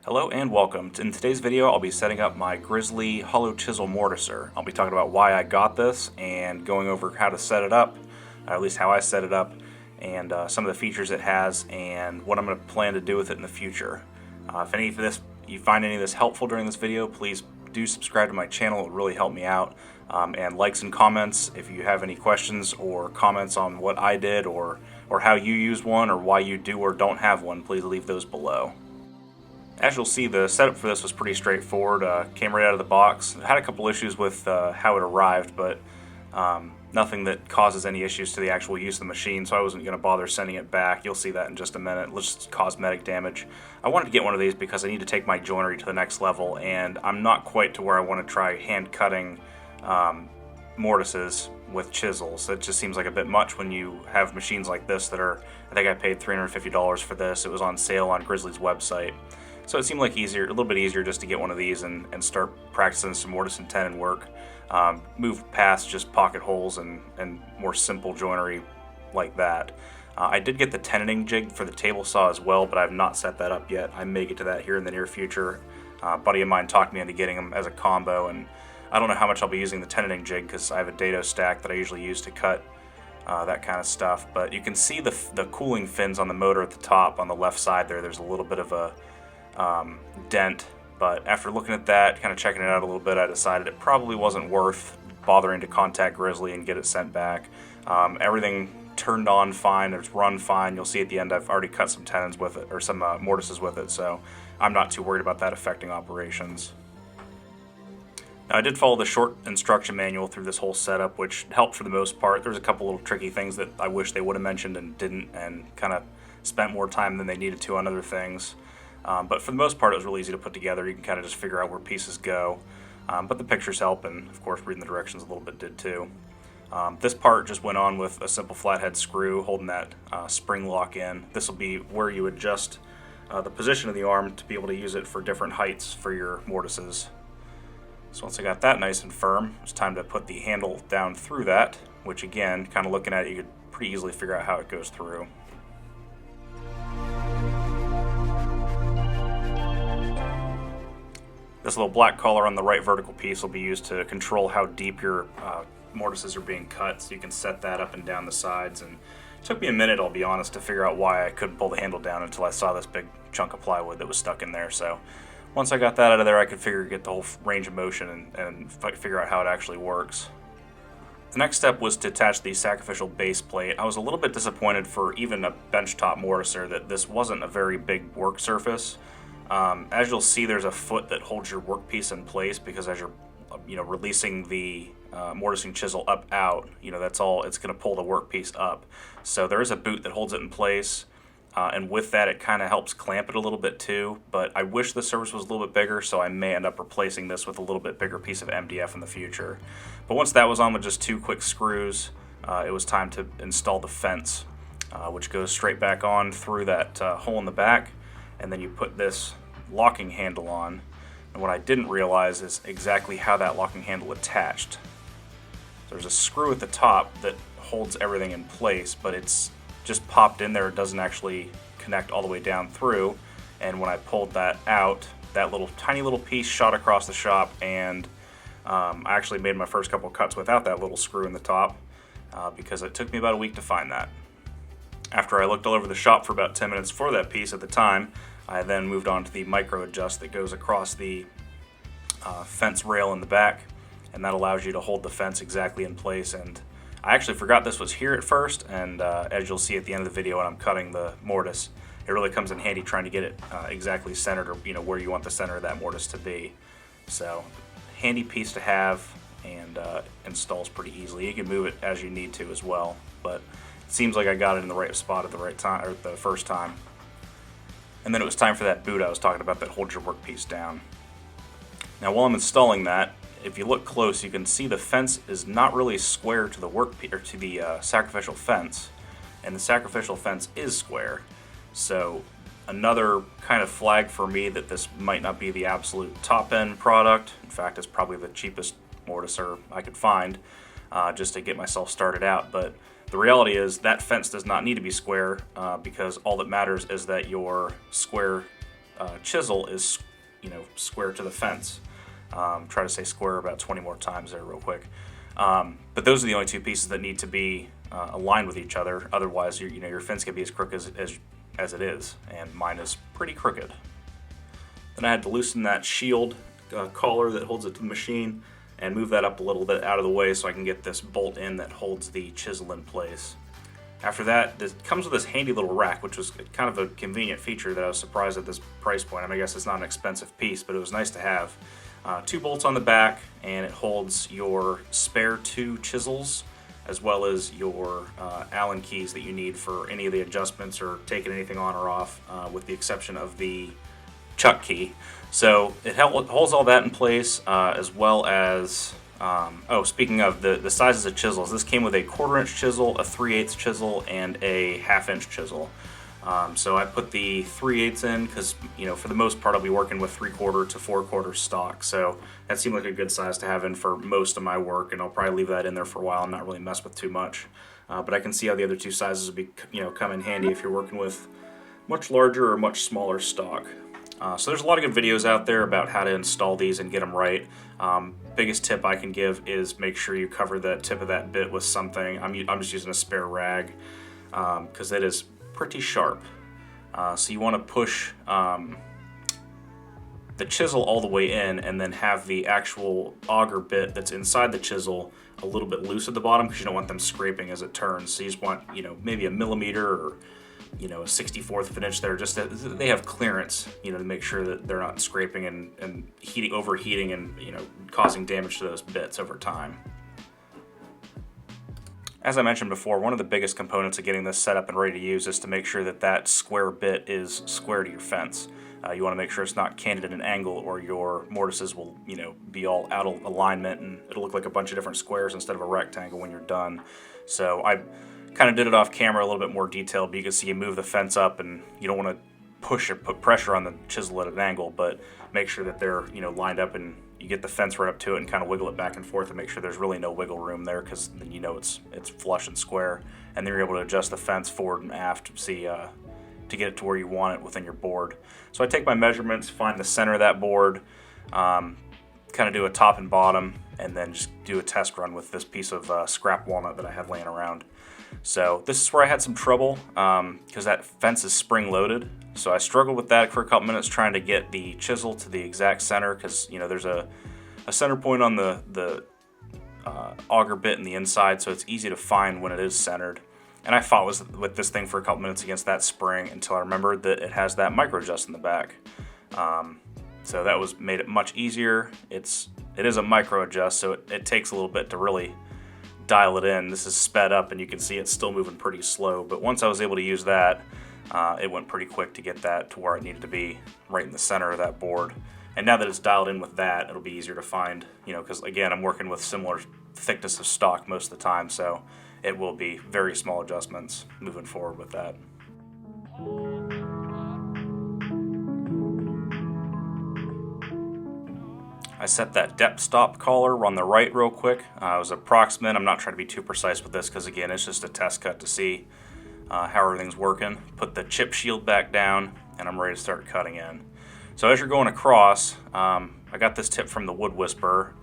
Hello and welcome. In today's video I'll be setting up my Grizzly hollow chisel mortiser. I'll be talking about why I got this and going over how to set it up, or at least how I set it up, and some of the features it has and what I'm going to plan to do with it in the future. If you find any of this helpful during this video, please do subscribe to my channel. It would really help me out. And likes and comments if you have any questions or comments on what I did or how you use one or why you do or don't have one, please leave those below. As you'll see, the setup for this was pretty straightforward. Came right out of the box. Had a couple issues with how it arrived, but nothing that causes any issues to the actual use of the machine, so I wasn't going to bother sending it back. You'll see that in just a minute. Just cosmetic damage. I wanted to get one of these because I need to take my joinery to the next level, and I'm not quite to where I want to try hand cutting mortises with chisels. It just seems like a bit much when you have machines like this that are, I think I paid $350 for this. It was on sale on Grizzly's website. So it seemed like a little bit easier just to get one of these and start practicing some mortise and tenon work. Move past just pocket holes and more simple joinery like that. I did get the tenoning jig for the table saw as well, but I've not set that up yet. I may get to that here in the near future. A buddy of mine talked me into getting them as a combo, and I don't know how much I'll be using the tenoning jig because I have a dado stack that I usually use to cut that kind of stuff. But you can see the cooling fins on the motor at the top on the left side there. There's a little bit of a dent, but after looking at that, kind of checking it out a little bit, I decided it probably wasn't worth bothering to contact Grizzly and get it sent back. Everything turned on fine, it's run fine. You'll see at the end I've already cut some tenons with it, or some mortises with it, so I'm not too worried about that affecting operations. Now, I did follow the short instruction manual through this whole setup, which helped for the most part. There's a couple little tricky things that I wish they would have mentioned and didn't, and kind of spent more time than they needed to on other things. But for the most part, it was really easy to put together. You can kind of just figure out where pieces go. But the pictures help, and of course reading the directions a little bit did too. This part just went on with a simple flathead screw holding that spring lock in. This will be where you adjust the position of the arm to be able to use it for different heights for your mortises. So once I got that nice and firm, it's time to put the handle down through that, which again, kind of looking at it, you could pretty easily figure out how it goes through. This little black collar on the right vertical piece will be used to control how deep your mortises are being cut, so you can set that up and down the sides. And it took me a minute, I'll be honest, to figure out why I couldn't pull the handle down until I saw this big chunk of plywood that was stuck in there. So once I got that out of there, I could get the whole range of motion and figure out how it actually works. The next step was to attach the sacrificial base plate. I was a little bit disappointed for even a benchtop mortiser that this wasn't a very big work surface. As you'll see, there's a foot that holds your workpiece in place, because as you're releasing the mortising chisel out, that's all, it's going to pull the workpiece up. So there is a boot that holds it in place, and with that it kind of helps clamp it a little bit too, but I wish the surface was a little bit bigger, so I may end up replacing this with a little bit bigger piece of MDF in the future. But once that was on with just 2 quick screws, it was time to install the fence, which goes straight back on through that hole in the back. And then you put this locking handle on, and what I didn't realize is exactly how that locking handle attached. There's a screw at the top that holds everything in place, but it's just popped in there. It doesn't actually connect all the way down through, and when I pulled that out, that tiny little piece shot across the shop, and I actually made my first couple cuts without that little screw in the top, because it took me about a week to find that. After I looked all over the shop for about 10 minutes for that piece at the time, I then moved on to the micro adjust that goes across the fence rail in the back, and that allows you to hold the fence exactly in place. And I actually forgot this was here at first, and as you'll see at the end of the video when I'm cutting the mortise, it really comes in handy trying to get it exactly centered, or where you want the center of that mortise to be. So handy piece to have, and installs pretty easily. You can move it as you need to as well, but it seems like I got it in the right spot at the right time, or the first time. And then it was time for that boot I was talking about that holds your workpiece down. Now while I'm installing that, if you look close, you can see the fence is not really square to the sacrificial fence, and the sacrificial fence is square. So another kind of flag for me that this might not be the absolute top end product. In fact, it's probably the cheapest mortiser I could find, just to get myself started out. But the reality is that fence does not need to be square, because all that matters is that your square chisel is, square to the fence. Try to say square about 20 more times there real quick. But those are the only two pieces that need to be aligned with each other. Otherwise, your fence can be as crooked as it is, and mine is pretty crooked. Then I had to loosen that shield collar that holds it to the machine and move that up a little bit out of the way so I can get this bolt in that holds the chisel in place. After that, this comes with this handy little rack, which was kind of a convenient feature that I was surprised at this price point. I mean, I guess it's not an expensive piece, but it was nice to have. 2 bolts on the back, and it holds your spare 2 chisels, as well as your Allen keys that you need for any of the adjustments or taking anything on or off, with the exception of the chuck key. So it holds all that in place, as well as, speaking of the sizes of chisels, this came with a 1/4 inch chisel, a 3/8 chisel, and a 1/2 inch chisel. So I put the 3/8 in because, for the most part I'll be working with 3/4 to 4/4 stock. So that seemed like a good size to have in for most of my work, and I'll probably leave that in there for a while and not really mess with too much. But I can see how the other 2 sizes would be, come in handy if you're working with much larger or much smaller stock. So there's a lot of good videos out there about how to install these and get them right. Biggest tip I can give is make sure you cover the tip of that bit with something. I'm just using a spare rag because it is pretty sharp. So you want to push the chisel all the way in and then have the actual auger bit that's inside the chisel a little bit loose at the bottom because you don't want them scraping as it turns. So you just want, maybe a millimeter or a 64th of an inch there, just that they have clearance, to make sure that they're not scraping and overheating and, causing damage to those bits over time. As I mentioned before, one of the biggest components of getting this set up and ready to use is to make sure that that square bit is square to your fence. You want to make sure it's not canted at an angle, or your mortises will, be all out of alignment and it'll look like a bunch of different squares instead of a rectangle when you're done. So I kind of did it off camera a little bit more detailed, but you can see you move the fence up and you don't want to push or put pressure on the chisel at an angle, but make sure that they're lined up and you get the fence right up to it and kind of wiggle it back and forth and make sure there's really no wiggle room there, because then it's flush and square, and then you're able to adjust the fence forward and aft to get it to where you want it within your board. So I take my measurements, find the center of that board, kind of do a top and bottom, and then just do a test run with this piece of scrap walnut that I had laying around. So this is where I had some trouble because that fence is spring loaded. So I struggled with that for a couple minutes trying to get the chisel to the exact center, because there's a center point on the auger bit in the inside, so it's easy to find when it is centered. And I fought with this thing for a couple minutes against that spring until I remembered that it has that micro adjust in the back. So that made it much easier. It is a micro adjust, so it takes a little bit to really dial it in. This is sped up and you can see it's still moving pretty slow, but once I was able to use that, it went pretty quick to get that to where it needed to be, right in the center of that board. And now that it's dialed in with that, it'll be easier to find, because again, I'm working with similar thickness of stock most of the time, so it will be very small adjustments moving forward with that. I set that depth stop collar on the right real quick. It was approximate. I'm not trying to be too precise with this because, again, it's just a test cut to see how everything's working. Put the chip shield back down, and I'm ready to start cutting in. So as you're going across, I got this tip from the Wood Whisperer.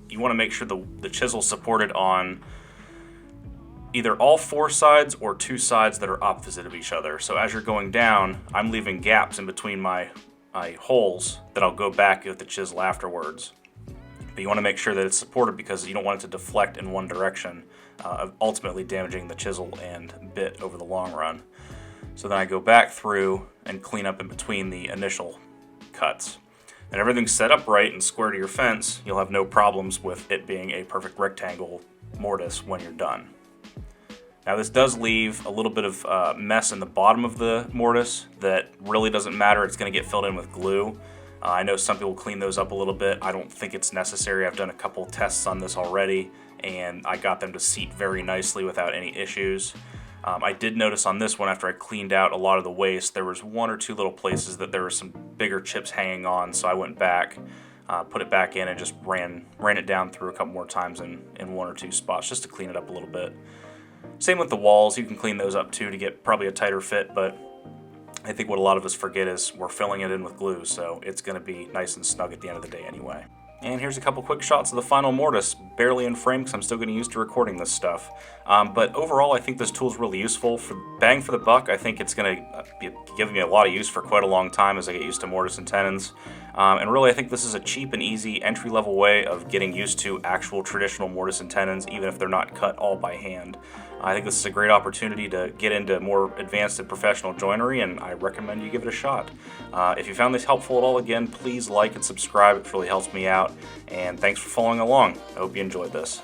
You want to make sure the chisel's supported on either all 4 sides or 2 sides that are opposite of each other. So as you're going down, I'm leaving gaps in between my holes that I'll go back with the chisel afterwards. But you want to make sure that it's supported because you don't want it to deflect in one direction, ultimately damaging the chisel and bit over the long run. So then I go back through and clean up in between the initial cuts. And everything's set up right and square to your fence, you'll have no problems with it being a perfect rectangle mortise when you're done. Now this does leave a little bit of mess in the bottom of the mortise that really doesn't matter. It's going to get filled in with glue. I know some people clean those up a little bit. I don't think it's necessary. I've done a couple tests on this already, and I got them to seat very nicely without any issues. I did notice on this one, after I cleaned out a lot of the waste, there was 1 or 2 little places that there were some bigger chips hanging on, so I went back, put it back in, and just ran it down through a couple more times in 1 or 2 spots just to clean it up a little bit. Same with the walls. You can clean those up too to get probably a tighter fit, but I think what a lot of us forget is we're filling it in with glue, so it's going to be nice and snug at the end of the day anyway. And here's a couple quick shots of the final mortise, barely in frame because I'm still getting used to recording this stuff. But overall, I think this tool is really useful. For bang for the buck, I think it's going to be giving me a lot of use for quite a long time as I get used to mortise and tenons. And really, I think this is a cheap and easy entry-level way of getting used to actual traditional mortise and tenons, even if they're not cut all by hand. I think this is a great opportunity to get into more advanced and professional joinery, and I recommend you give it a shot. If you found this helpful at all, again, please like and subscribe. It really helps me out. And thanks for following along. I hope you enjoyed this.